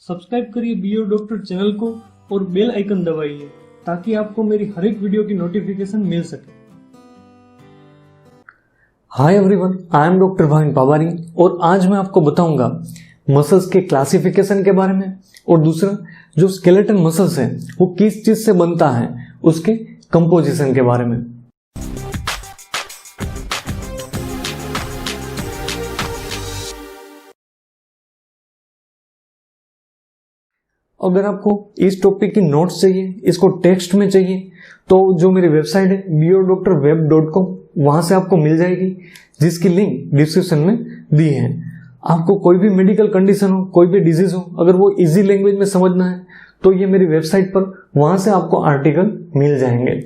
Subscribe करिए BO doctor channel को और बेल आइकन दबाइए ताकि आपको मेरी हर एक वीडियो की नोटिफिकेशन मिल सके। Hi everyone, I am doctor Bhavin Pabari और आज मैं आपको बताऊंगा मसल्स के क्लासिफिकेशन के बारे में और दूसरा जो स्केलेटन मसल्स है वो किस चीज से बनता है उसके कंपोजिशन के बारे में। अगर आपको इस टॉपिक की नोट्स चाहिए, इसको टेक्स्ट में चाहिए, तो जो मेरी वेबसाइट है biodoctorweb.com वहां से आपको मिल जाएगी, जिसकी लिंक डिस्क्रिप्शन में दी है। आपको कोई भी मेडिकल कंडीशन हो, कोई भी डिजीज हो, अगर वो इजी लैंग्वेज में समझना है तो ये मेरी वेबसाइट पर वहां से आपको आर्टिकल मिल जाएंगे।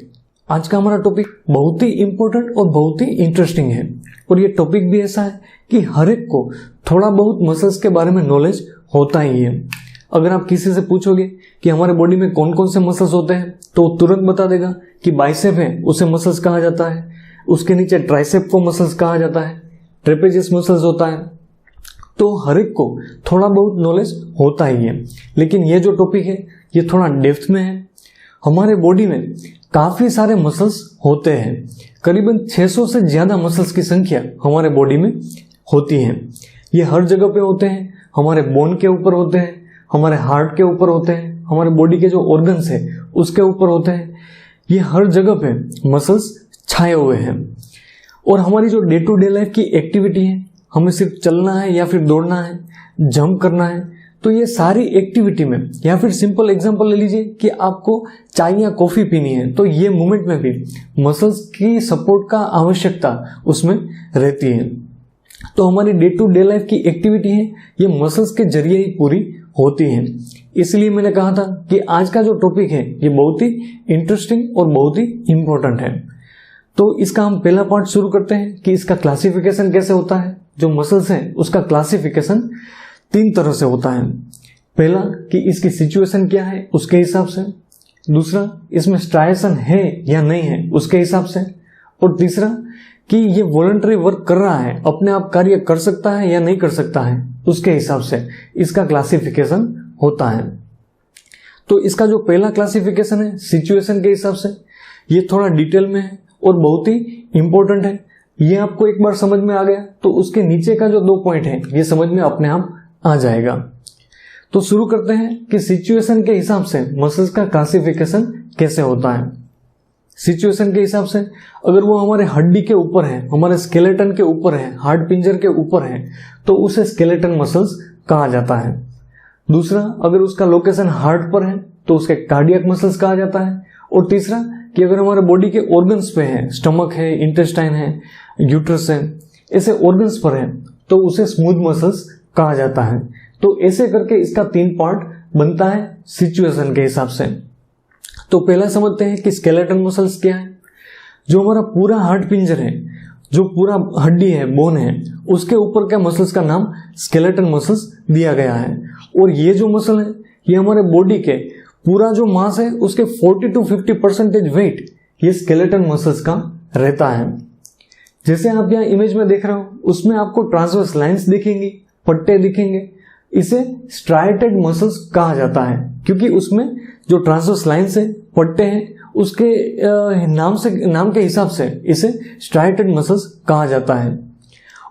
आज का हमारा टॉपिक बहुत ही इंपॉर्टेंट और बहुत ही इंटरेस्टिंग है और ये टॉपिक भी ऐसा है कि हर एक को थोड़ा बहुत मसल्स के बारे में नॉलेज होता ही है। अगर आप किसी से पूछोगे कि हमारे बॉडी में कौन कौन से मसल्स होते हैं तो वो तुरंत बता देगा कि बाइसेप है उसे मसल्स कहा जाता है, उसके नीचे ट्राइसेप को मसल्स कहा जाता है, ट्रेपेजियस मसल्स होता है। तो हर एक को थोड़ा बहुत नॉलेज होता ही है, लेकिन ये जो टॉपिक है ये थोड़ा डेप्थ में है। हमारे बॉडी में काफी सारे मसल्स होते हैं, करीबन 600 से ज्यादा मसल्स की संख्या हमारे बॉडी में होती है। ये हर जगह पे होते हैं, हमारे बोन के ऊपर होते हैं, हमारे हार्ट के ऊपर होते हैं, हमारे बॉडी के जो ऑर्गन्स है उसके ऊपर होते हैं। ये हर जगह पे मसल्स छाए हुए हैं और हमारी जो डे टू डे लाइफ की एक्टिविटी है, हमें सिर्फ चलना है या फिर दौड़ना है, जंप करना है, तो ये सारी एक्टिविटी में, या फिर सिंपल एग्जांपल ले लीजिए कि आपको चाय या कॉफी पीनी है, तो ये मूवमेंट में भी मसल्स की सपोर्ट का आवश्यकता उसमें रहती है। तो हमारी डे टू डे लाइफ की एक्टिविटी है ये मसल्स के जरिए ही पूरी होती है। इसलिए मैंने कहा था कि आज का जो टॉपिक है ये बहुत ही इंटरेस्टिंग और बहुत ही इंपॉर्टेंट है। तो इसका हम पहला पार्ट शुरू करते हैं कि इसका क्लासिफिकेशन कैसे होता है। जो मसल्स हैं उसका क्लासिफिकेशन 3 तरह से होता है। पहला कि इसकी सिचुएशन क्या है उसके हिसाब से, दूसरा इसमें स्ट्राइएशन है या नहीं है उसके हिसाब से, और तीसरा कि ये वॉलंटरी वर्क कर रहा है, अपने आप कार्य कर सकता है या नहीं कर सकता है, उसके हिसाब से इसका क्लासिफिकेशन होता है। तो इसका जो पहला क्लासिफिकेशन है सिचुएशन के हिसाब से, ये थोड़ा डिटेल में है और बहुत ही इंपॉर्टेंट है। ये आपको एक बार समझ में आ गया तो उसके नीचे का जो 2 पॉइंट है ये समझ में अपने आप आ जाएगा। तो शुरू करते हैं कि सिचुएशन के हिसाब से मसल्स का क्लासिफिकेशन कैसे होता है। सिचुएशन के हिसाब से अगर वो हमारे हड्डी के ऊपर है, हमारे स्केलेटन के ऊपर है, हार्ट पिंजर के ऊपर है, तो उसे स्केलेटन मसल्स कहा जाता है। दूसरा, अगर उसका लोकेशन हार्ट पर है तो उसके कार्डियक मसल्स कहा जाता है। और तीसरा कि अगर हमारे बॉडी के ऑर्गन्स पे है, स्टमक है, इंटेस्टाइन है, यूट्रस है, ऐसे ऑर्गन्स पर है तो उसे स्मूथ मसल्स कहा जाता है। तो ऐसे करके इसका 3 पार्ट बनता है सिचुएशन के हिसाब से। तो पहला समझते हैं कि स्केलेटन मसल्स क्या है। जो हमारा पूरा हार्ट पिंजर है, जो पूरा हड्डी है, बोन है, उसके ऊपर के मसल्स का नाम स्केलेटन मसल्स दिया गया है। और ये जो मसल है ये हमारे बॉडी के पूरा जो मास है उसके 40 to 50% वेट ये स्केलेटन मसल्स का रहता है। जैसे आप यहाँ इमेज में देख रहे हो उसमें आपको ट्रांसवर्स लाइंस दिखेंगी, पट्टे दिखेंगे। इसे स्ट्राइएटेड मसल्स कहा जाता है क्योंकि उसमें जो ट्रांसवर्स लाइंस है, पट्टे हैं, उसके नाम के हिसाब से इसे स्ट्राइएटेड मसल्स कहा जाता है।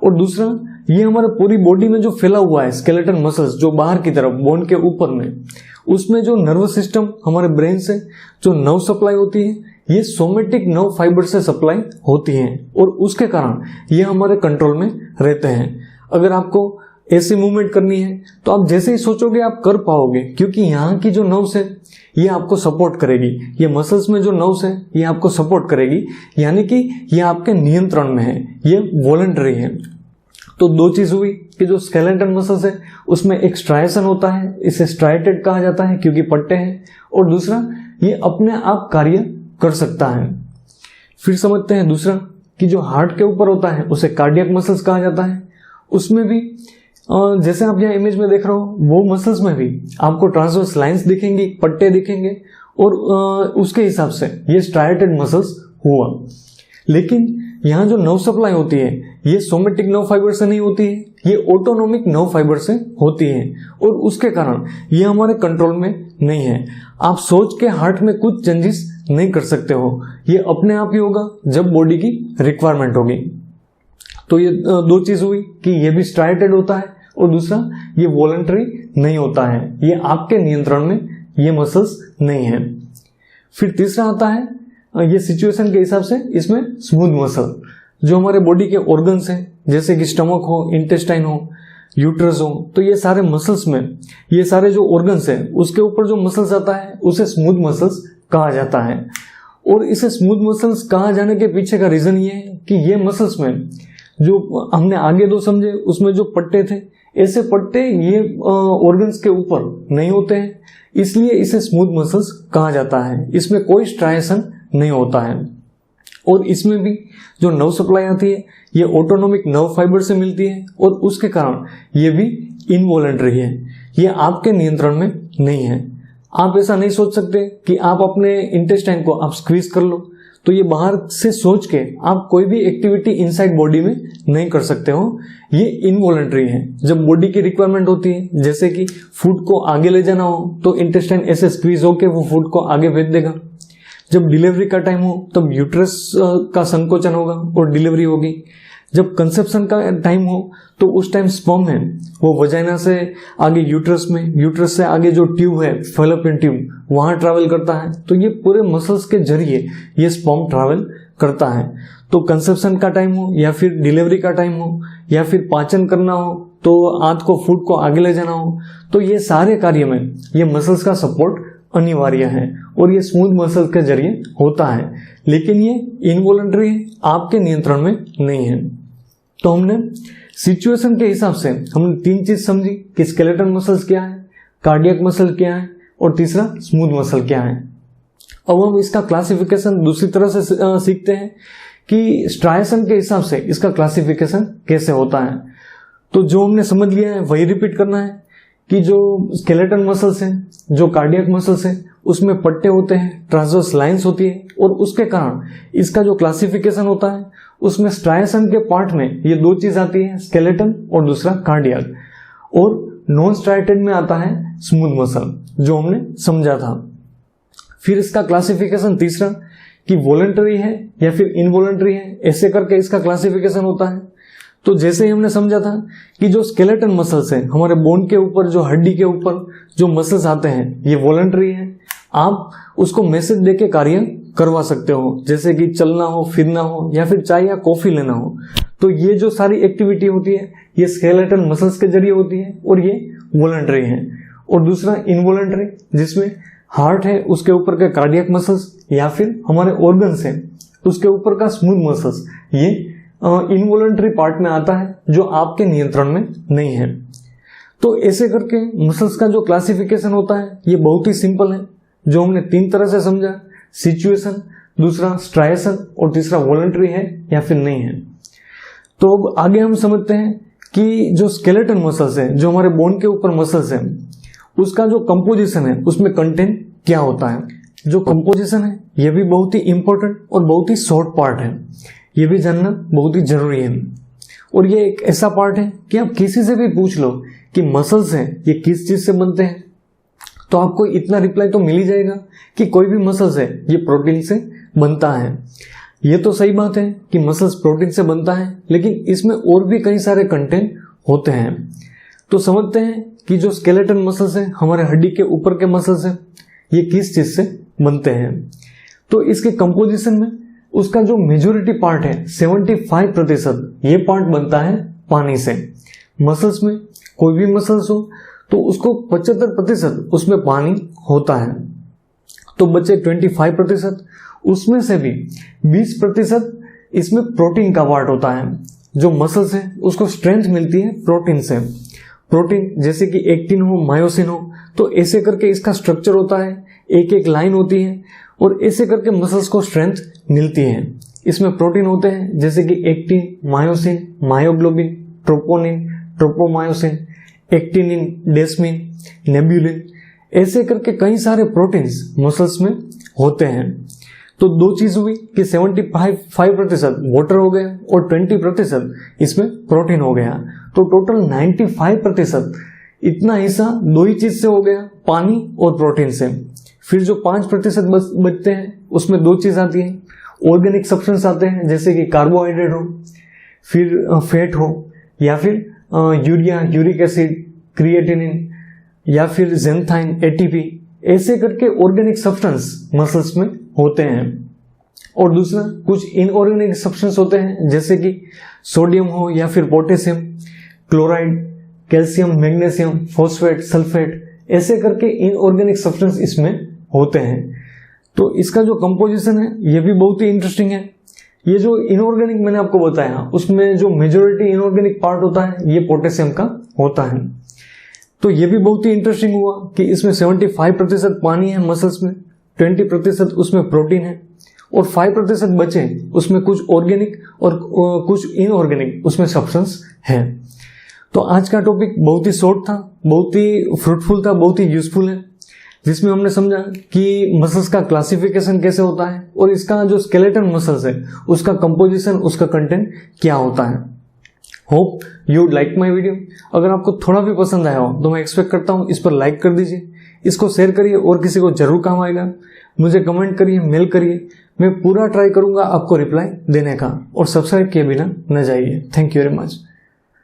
और दूसरा, ये हमारे पूरी बॉडी में जो फैला हुआ है स्केलेटन मसल्स, जो बाहर की तरफ बोन के ऊपर में, उसमें जो नर्वस सिस्टम हमारे ब्रेन से जो नर्व सप्लाई होती है ये सोमेटिक नर्व फाइबर से सप्लाई होती है और उसके कारण ये हमारे कंट्रोल में रहते हैं। अगर आपको ऐसी मूवमेंट करनी है तो आप जैसे ही सोचोगे आप कर पाओगे, क्योंकि यहाँ की जो नर्व्स है ये आपको सपोर्ट करेगी। ये मसल्स में जो नर्व्स है ये आपको सपोर्ट करेगी, यानी कि ये आपके नियंत्रण में है, ये वॉलंटरी है। तो 2 चीज हुई कि जो स्केलेटन मसल्स है उसमें एक स्ट्राइएशन होता है, इसे स्ट्राइएटेड कहा जाता है क्योंकि पट्टे हैं, और दूसरा ये अपने आप कार्य कर सकता है। फिर समझते हैं दूसरा कि जो हार्ट के ऊपर होता है उसे कार्डियक मसल्स कहा जाता है। उसमें भी जैसे आप यहाँ इमेज में देख रहे हो वो मसल्स में भी आपको ट्रांसवर्स लाइंस दिखेंगी, पट्टे दिखेंगे और उसके हिसाब से ये स्ट्राइएटेड मसल्स हुआ। लेकिन यहाँ जो नर्व सप्लाई होती है ये सोमेटिक नर्व फाइबर से नहीं होती है, ये ऑटोनोमिक नर्व फाइबर से होती है और उसके कारण ये हमारे कंट्रोल में नहीं है। आप सोच के हार्ट में कुछ चेंजेस नहीं कर सकते हो, ये अपने आप ही होगा जब बॉडी की रिक्वायरमेंट होगी। तो ये दो चीज हुई कि ये भी स्ट्राइटेड होता है और दूसरा ये वॉलंटरी नहीं होता है, ये आपके नियंत्रण में ये मसल्स नहीं है। फिर तीसरा आता है ये सिचुएशन के हिसाब से इसमें स्मूथ मसल, जो हमारे बॉडी के ऑर्गन्स हैं जैसे कि स्टमक हो, इंटेस्टाइन हो, यूट्रस हो, तो ये सारे मसल्स में ये सारे जो ऑर्गन्स हैं उसके ऊपर जो मसल्स आता है उसे स्मूथ मसल्स कहा जाता है। और इसे स्मूथ मसल्स कहा जाने के पीछे का रीजन ये है कि ये मसल्स में जो हमने आगे दो समझे उसमें जो पट्टे थे, ऐसे पट्टे ये ऑर्गन्स के ऊपर नहीं होते हैं, इसलिए इसे स्मूथ मसल्स कहा जाता है। इसमें कोई स्ट्राइएशन नहीं होता है और इसमें भी जो नर्व सप्लाई आती है ये ऑटोनोमिक नर्व फाइबर से मिलती है और उसके कारण ये भी इनवॉलंटरी है, ये आपके नियंत्रण में नहीं है। आप ऐसा नहीं सोच सकते कि आप अपने इंटेस्टाइन को आप स्क्वीज कर लो, तो ये बाहर से सोच के आप कोई भी एक्टिविटी इनसाइड बॉडी में नहीं कर सकते हो, ये इनवॉलंटरी है। जब बॉडी की रिक्वायरमेंट होती है जैसे कि फूड को आगे ले जाना हो तो इंटेस्टाइन ऐसे स्क्वीज होके वो फूड को आगे भेज देगा। जब डिलीवरी का टाइम हो तब यूट्रस का संकोचन होगा और डिलीवरी होगी। जब कंसेप्शन का टाइम हो तो उस टाइम स्पर्म है वो वजाइना से आगे यूट्रस में, यूट्रस से आगे जो ट्यूब है फैलोपियन ट्यूब वहां ट्रैवल करता है, तो ये पूरे मसल्स के जरिए ये स्पर्म ट्रैवल करता है। तो कंसेप्शन का टाइम हो या फिर डिलीवरी का टाइम हो या फिर पाचन करना हो तो आंत को फूड को आगे ले जाना हो, तो ये सारे कार्य में ये मसल्स का सपोर्ट अनिवार्य है और ये स्मूथ मसल्स के जरिए होता है, लेकिन ये इनवॉलंटरी है, आपके नियंत्रण में नहीं है। तो हमने सिचुएशन के हिसाब से हमने तीन चीज समझी कि स्केलेटन मसल्स क्या है, कार्डियक मसल क्या है और तीसरा स्मूथ मसल क्या है। अब हम इसका क्लासिफिकेशन दूसरी तरह से सीखते हैं कि स्ट्राइएशन के हिसाब से इसका क्लासिफिकेशन कैसे होता है। तो जो हमने समझ लिया है वही रिपीट करना है कि जो स्केलेटन मसल्स हैं, जो कार्डियक मसल्स हैं, उसमें पट्टे होते हैं, ट्रांसवर्स लाइंस होती है और उसके कारण इसका जो क्लासिफिकेशन होता है उसमें स्ट्राइएशन के पार्ट में ये दो चीज आती है, स्केलेटन और दूसरा कार्डियक, और नॉन स्ट्राइटेड में आता है स्मूथ मसल जो हमने समझा था। फिर इसका क्लासिफिकेशन तीसरा कि वॉलंटरी है या फिर इनवॉलंटरी है, ऐसे करके इसका क्लासिफिकेशन होता है। तो जैसे ही हमने समझा था कि जो स्केलेटन मसल्स हैं, हमारे बोन के ऊपर जो हड्डी के ऊपर जो मसल्स आते हैं ये वॉलंटरी है, आप उसको मैसेज देके कार्य करवा सकते हो, जैसे कि चलना हो, फिरना हो या फिर चाय या कॉफी लेना हो। तो ये जो सारी एक्टिविटी होती है ये स्केलेटन मसल्स के जरिए होती है और ये वॉलंटरी है। और दूसरा इनवॉलंटरी जिसमें हार्ट है उसके ऊपर के कार्डियक मसल्स या फिर हमारे ऑर्गन्स हैं उसके ऊपर का स्मूथ मसल्स, ये इनवॉलंटरी पार्ट में आता है जो आपके नियंत्रण में नहीं है। तो ऐसे करके मसल्स का जो क्लासिफिकेशन होता है ये बहुत ही सिंपल है, जो हमने तीन तरह से समझा, सिचुएशन, दूसरा स्ट्राइएशन और तीसरा वॉलंटरी है या फिर नहीं है। तो अब आगे हम समझते हैं कि जो स्केलेटन मसल्स है, जो हमारे बोन के ऊपर मसल्स है, उसका जो कंपोजिशन है उसमें कंटेंट क्या होता है। जो कंपोजिशन है ये भी बहुत ही इंपॉर्टेंट और बहुत ही शॉर्ट पार्ट है, ये भी जानना बहुत ही जरूरी है। और ये एक ऐसा पार्ट है कि आप किसी से भी पूछ लो कि मसल्स हैं ये किस चीज से बनते हैं, तो आपको इतना रिप्लाई तो मिल ही जाएगा कि कोई भी मसल्स है ये प्रोटीन से बनता है। ये तो सही बात है कि मसल्स प्रोटीन से बनता है, लेकिन इसमें और भी कई सारे कंटेंट होते हैं। तो समझते हैं कि जो स्केलेटन मसल्स हैं, हमारे हड्डी के ऊपर के मसल्स हैं, ये किस चीज से बनते हैं। तो इसके कंपोजिशन में उसका जो मेजोरिटी पार्ट है 75% ये पार्ट बनता है पानी से। मसल्स में कोई भी मसल्स हो तो उसको 75% उसमें पानी होता है, तो बचे 25%, उसमें से भी 20% इसमें प्रोटीन का पार्ट होता है। जो मसल्स है उसको स्ट्रेंथ मिलती है प्रोटीन से, प्रोटीन जैसे कि एक्टिन हो, मायोसिन हो, तो ऐसे करके इसका स्ट्रक्चर होता है, एक एक लाइन होती है और ऐसे करके मसल्स को स्ट्रेंथ मिलती है। इसमें प्रोटीन होते हैं जैसे कि actin, myosin, myoglobin, troponin, tropomyosin, actinin, desmin, nebulin, ऐसे करके कई सारे प्रोटीन्स मसल्स में होते हैं। तो दो चीज हुई कि 75% वाटर हो गया और 20% इसमें प्रोटीन हो गया। तो टोटल 95% इतना हिस्सा दो ही चीज से हो गया, पानी और प्रोटीन से। फिर जो 5% बचते हैं उसमें दो चीज आती है, ऑर्गेनिक सब्सटेंस आते हैं जैसे कि कार्बोहाइड्रेट हो, फिर फैट हो, या फिर यूरिया, यूरिक एसिड, क्रिएटिनिन, या फिर ज़ेंथाइन, एटीपी, ऐसे करके ऑर्गेनिक सब्सटेंस मसल्स में होते हैं। और दूसरा कुछ इनऑर्गेनिक सब्सटेंस होते हैं जैसे कि सोडियम हो या फिर potassium, chloride, calcium, magnesium, phosphate, sulphate, ऐसे करके इनऑर्गेनिक सब्सटेंस इसमें होते हैं। तो इसका जो कंपोजिशन है ये भी बहुत ही इंटरेस्टिंग है। ये जो इनऑर्गेनिक मैंने आपको बताया उसमें जो मेजॉरिटी इनऑर्गेनिक पार्ट होता है ये पोटेशियम का होता है। तो ये भी बहुत ही इंटरेस्टिंग हुआ कि इसमें 75% पानी है मसल्स में, 20% उसमें प्रोटीन है और 5% बचे उसमें कुछ ऑर्गेनिक और कुछ इनऑर्गेनिक उसमें सब्सटेंस है। तो आज का टॉपिक बहुत ही शॉर्ट था, बहुत ही फ्रूटफुल था, बहुत ही यूजफुल है, जिसमें हमने समझा कि मसल्स का क्लासिफिकेशन कैसे होता है और इसका जो स्केलेटन मसल्स है उसका कंपोजिशन, उसका कंटेंट क्या होता है। Hope you like my video. अगर आपको थोड़ा भी पसंद आया हो तो मैं एक्सपेक्ट करता हूँ इस पर लाइक कर दीजिए, इसको शेयर करिए और किसी को जरूर काम आएगा। मुझे कमेंट करिए, मेल करिए, मैं पूरा ट्राई करूंगा आपको रिप्लाई देने का, और सब्सक्राइब किए बिना न जाइए। Thank you very much.